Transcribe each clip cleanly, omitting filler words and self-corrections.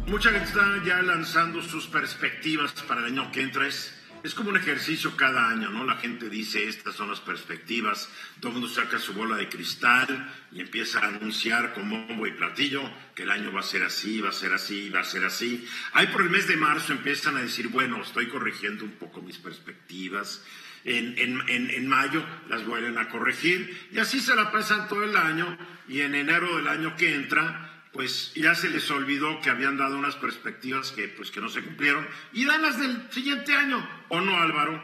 Mucha gente está ya lanzando sus perspectivas para el año que entra. Es como un ejercicio cada año, ¿no? La gente dice, estas son las perspectivas, todo el mundo saca su bola de cristal y empieza a anunciar con bombo y platillo que el año va a ser así, va a ser así, va a ser así. Ahí por el mes de marzo empiezan a decir, bueno, estoy corrigiendo un poco mis perspectivas. En mayo las vuelven a corregir y así se la pasan todo el año, y en enero del año que entra pues ya se les olvidó que habían dado unas perspectivas que no se cumplieron y dan las del siguiente año, ¿o no, Álvaro?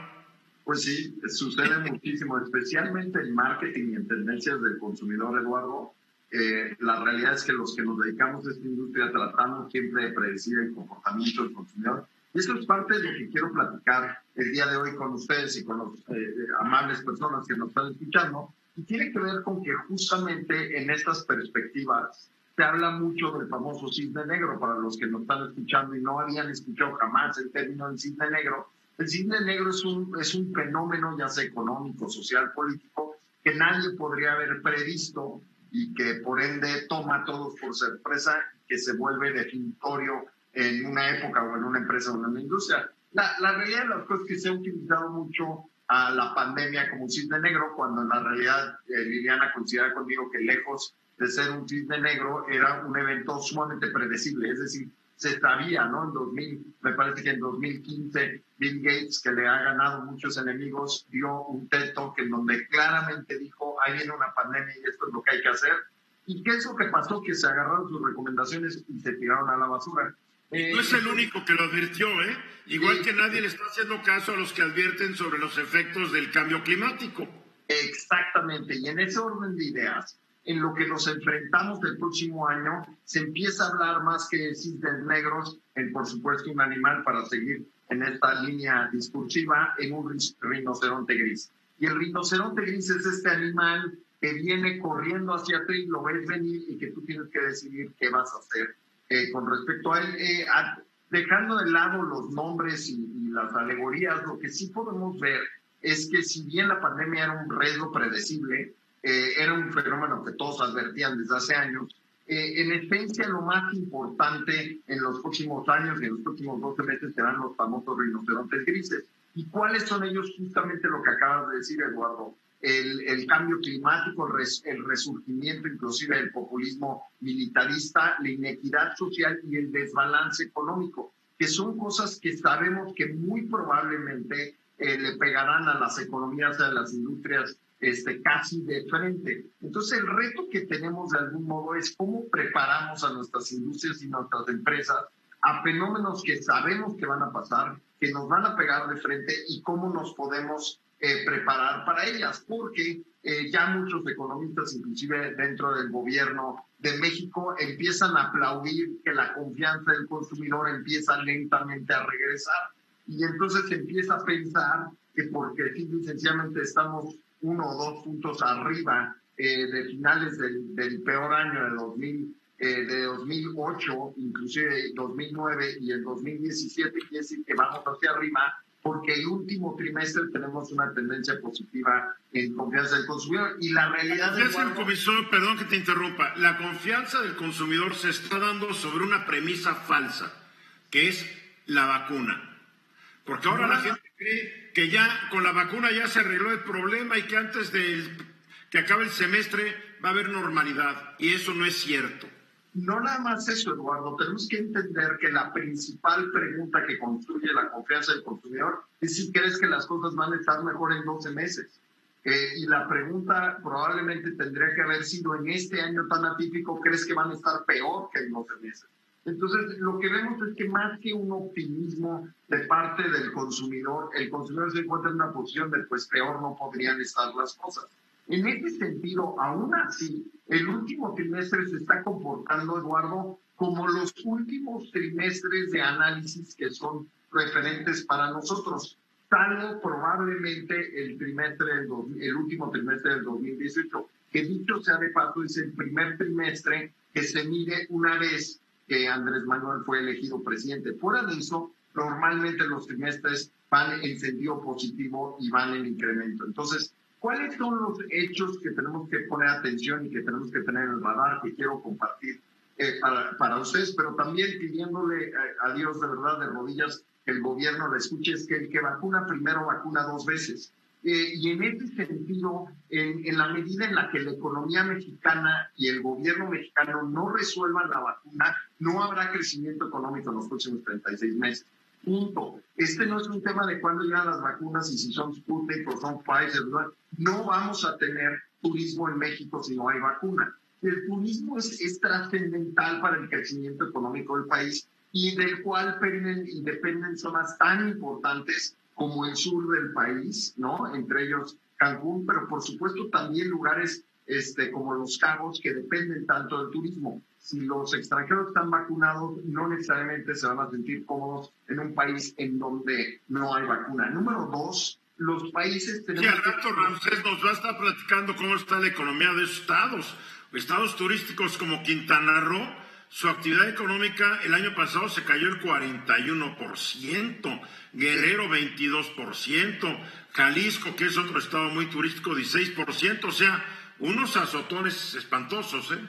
Pues sí, sucede muchísimo, especialmente en marketing y en tendencias del consumidor, Eduardo. La realidad es que los que nos dedicamos a esta industria tratamos siempre de predecir el comportamiento del consumidor. Y esto es parte de lo que quiero platicar el día de hoy con ustedes y con los amables personas que nos están escuchando. Y tiene que ver con que justamente en estas perspectivas se habla mucho del famoso cisne negro. Para los que nos están escuchando y no habían escuchado jamás el término del cisne negro, el cisne negro es un fenómeno, ya sea económico, social, político, que nadie podría haber previsto y que por ende toma a todos por sorpresa y que se vuelve definitorio en una época o en una empresa o en una industria. La realidad de las cosas es que se ha utilizado mucho a la pandemia como un cisne negro, cuando en la realidad Liliana coincide conmigo que lejos de ser un cisne negro era un evento sumamente predecible, es decir, se sabía, ¿no? Me parece que en 2015, Bill Gates, que le ha ganado muchos enemigos, dio un TED Talk en donde claramente dijo, ahí viene una pandemia y esto es lo que hay que hacer. ¿Y qué es lo que pasó? Que se agarraron sus recomendaciones y se tiraron a la basura. No es el único que lo advirtió, ¿eh? Igual sí, que nadie le está haciendo caso a los que advierten sobre los efectos del cambio climático. Exactamente, y en ese orden de ideas, en lo que nos enfrentamos el próximo año, se empieza a hablar más que de cisnes negros, en por supuesto un animal para seguir en esta línea discursiva, en un rinoceronte gris. Y el rinoceronte gris es este animal que viene corriendo hacia ti, lo ves venir y que tú tienes que decidir qué vas a hacer con respecto a él. Dejando de lado los nombres y las alegorías, lo que sí podemos ver es que si bien la pandemia era un riesgo predecible, era un fenómeno que todos advertían desde hace años, en esencia lo más importante en los próximos años y en los próximos 12 meses serán los famosos rinocerontes grises. ¿Y cuáles son ellos? Justamente lo que acabas de decir, Eduardo. El cambio climático, el resurgimiento inclusive del populismo militarista, la inequidad social y el desbalance económico, que son cosas que sabemos que muy probablemente le pegarán a las economías, a las industrias casi de frente. Entonces el reto que tenemos de algún modo es cómo preparamos a nuestras industrias y nuestras empresas a fenómenos que sabemos que van a pasar, que nos van a pegar de frente, y cómo nos podemos preparar para ellas, porque ya muchos economistas, inclusive dentro del gobierno de México, empiezan a aplaudir que la confianza del consumidor empieza lentamente a regresar. Y entonces se empieza a pensar que porque sencillamente estamos 1 o 2 puntos arriba de finales del peor año de 2008, inclusive 2009 y el 2017, quiere decir que vamos hacia arriba, porque el último trimestre tenemos una tendencia positiva en confianza del consumidor. Y la realidad perdón que te interrumpa, la confianza del consumidor se está dando sobre una premisa falsa, que es la vacuna. Porque ahora la gente cree que ya con la vacuna ya se arregló el problema y que antes de que acabe el semestre va a haber normalidad. Y eso no es cierto. No nada más eso, Eduardo. Tenemos que entender que la principal pregunta que construye la confianza del consumidor es si crees que las cosas van a estar mejor en 12 meses. Y la pregunta probablemente tendría que haber sido, en este año tan atípico, ¿crees que van a estar peor que en 12 meses? Entonces, lo que vemos es que más que un optimismo de parte del consumidor, el consumidor se encuentra en una posición de, pues, peor no podrían estar las cosas. En este sentido, aún así, el último trimestre se está comportando, Eduardo, como los últimos trimestres de análisis que son referentes para nosotros, salvo probablemente el último trimestre del 2018, que dicho sea de paso es el primer trimestre que se mide una vez que Andrés Manuel fue elegido presidente. Fuera de eso, normalmente los trimestres van en sentido positivo y van en incremento. Entonces, ¿cuáles son los hechos que tenemos que poner atención y que tenemos que tener en el radar, que quiero compartir para ustedes, pero también pidiéndole a Dios de verdad de rodillas que el gobierno le escuche, es que el que vacuna primero vacuna 2 veces. Y en este sentido, en la medida en la que la economía mexicana y el gobierno mexicano no resuelvan la vacuna, no habrá crecimiento económico en los próximos 36 meses. Punto. Este no es un tema de cuándo llegan las vacunas y si son Sputnik o son Pfizer, ¿verdad? No vamos a tener turismo en México si no hay vacuna. El turismo es trascendental para el crecimiento económico del país y del cual dependen zonas tan importantes como el sur del país, ¿no? Entre ellos Cancún, pero por supuesto también lugares como Los Cabos que dependen tanto del turismo. Si los extranjeros están vacunados, no necesariamente se van a sentir cómodos en un país en donde no hay vacuna. Número 2, los países tenemos... Sí, al rato Ramsés nos va a estar platicando cómo está la economía de esos estados. Estados turísticos como Quintana Roo, su actividad económica el año pasado se cayó el 41%, Guerrero 22%, Jalisco, que es otro estado muy turístico, 16%, o sea, unos azotones espantosos, ¿eh?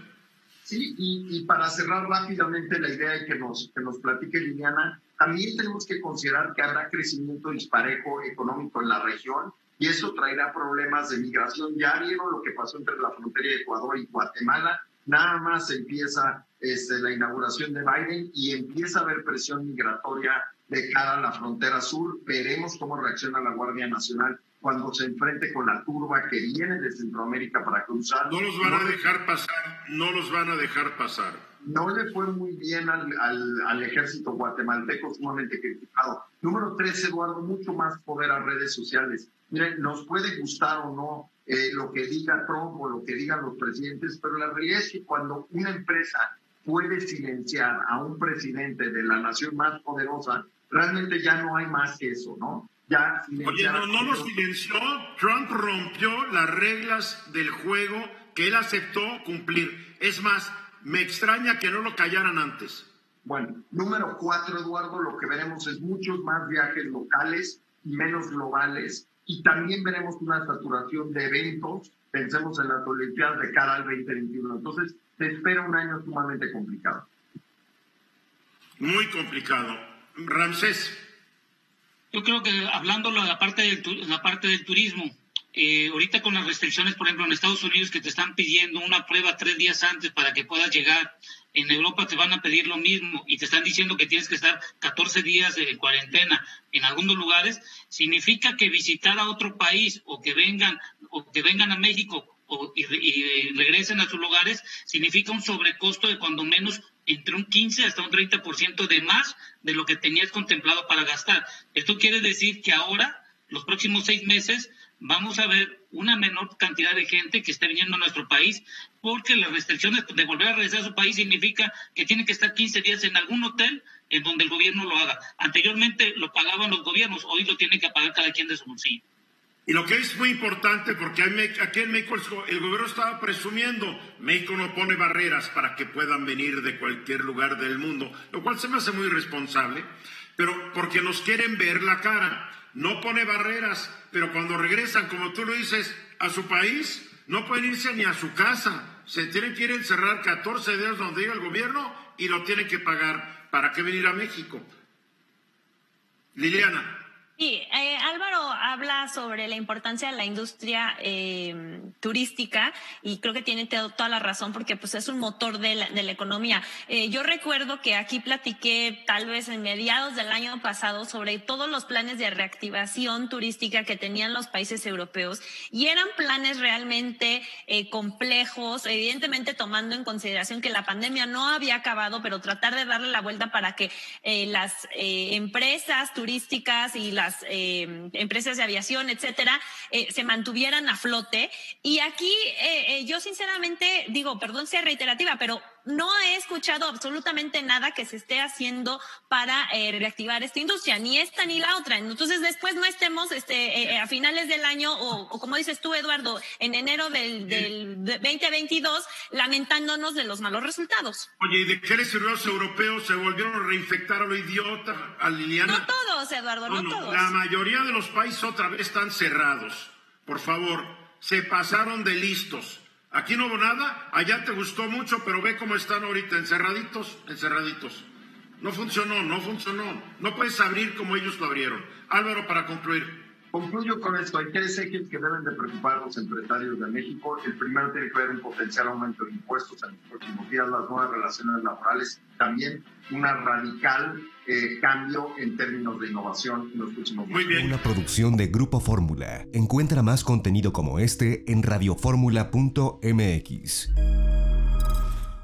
Sí, y para cerrar rápidamente la idea y que nos platique Liliana, también tenemos que considerar que habrá crecimiento disparejo económico en la región y eso traerá problemas de migración. Ya vieron lo que pasó entre la frontera de Ecuador y Guatemala, nada más empieza la inauguración de Biden y empieza a haber presión migratoria de cara a la frontera sur. Veremos cómo reacciona la Guardia Nacional cuando se enfrente con la turba que viene de Centroamérica para cruzar. No los van a dejar pasar, no los van a dejar pasar. No le fue muy bien al ejército guatemalteco, sumamente criticado. Número 3, Eduardo, mucho más poder a redes sociales. Miren, nos puede gustar o no lo que diga Trump o lo que digan los presidentes, pero la realidad es que cuando una empresa puede silenciar a un presidente de la nación más poderosa, realmente ya no hay más que eso, ¿no? Ya Oye, no lo silenció. Trump rompió las reglas del juego que él aceptó cumplir. Es más, me extraña que no lo callaran antes. Bueno, número 4, Eduardo, lo que veremos es muchos más viajes locales y menos globales. Y también veremos una saturación de eventos. Pensemos en las Olimpiadas de cara al 2021. Entonces, se espera un año sumamente complicado. Muy complicado. Ramsés. Yo creo que hablando de la parte del turismo, ahorita con las restricciones, por ejemplo, en Estados Unidos que te están pidiendo una prueba 3 días antes para que puedas llegar, en Europa te van a pedir lo mismo y te están diciendo que tienes que estar 14 días en cuarentena en algunos lugares, significa que visitar a otro país o que vengan a México y regresen a sus lugares, significa un sobrecosto de cuando menos entre un 15 hasta un 30% de más de lo que tenías contemplado para gastar. Esto quiere decir que ahora, los próximos 6 meses, vamos a ver una menor cantidad de gente que esté viniendo a nuestro país, porque las restricciones de volver a regresar a su país significa que tienen que estar 15 días en algún hotel en donde el gobierno lo haga. Anteriormente lo pagaban los gobiernos, hoy lo tiene que pagar cada quien de su bolsillo. Y lo que es muy importante, porque aquí en México el gobierno estaba presumiendo, México no pone barreras para que puedan venir de cualquier lugar del mundo, lo cual se me hace muy irresponsable, pero porque nos quieren ver la cara, no pone barreras, pero cuando regresan, como tú lo dices, a su país, no pueden irse ni a su casa, se tienen que ir a encerrar 14 días donde diga el gobierno y lo tienen que pagar. ¿Para qué venir a México? Liliana. Sí, Álvaro habla sobre la importancia de la industria turística y creo que tiene toda la razón porque pues es un motor de la economía. Yo recuerdo que aquí platiqué tal vez en mediados del año pasado sobre todos los planes de reactivación turística que tenían los países europeos y eran planes realmente complejos, evidentemente tomando en consideración que la pandemia no había acabado, pero tratar de darle la vuelta para que las empresas turísticas y las empresas de aviación, etcétera, se mantuvieran a flote. Y aquí yo sinceramente digo, perdón sea reiterativa, pero no he escuchado absolutamente nada que se esté haciendo para reactivar esta industria, ni esta ni la otra. Entonces después no estemos a finales del año o como dices tú, Eduardo, en enero del 2022 lamentándonos de los malos resultados. Oye, ¿y de qué les sirvió a los europeos? Se volvieron a reinfectar a lo idiota, a Liliana. No todos, Eduardo, no todos. La mayoría de los países otra vez están cerrados. Por favor, se pasaron de listos. Aquí no hubo nada, allá te gustó mucho, pero ve cómo están ahorita, encerraditos. No funcionó. No puedes abrir como ellos lo abrieron. Álvaro, para concluir. Concluyo con esto. Hay 3 ejes que deben de preocupar a los empresarios de México. El primero tiene que ver un potencial aumento de impuestos en los próximos días, las nuevas relaciones laborales, también una radical cambio en términos de innovación en los próximos días. Muy bien. Una producción de Grupo Fórmula. Encuentra más contenido como este en radioformula.mx.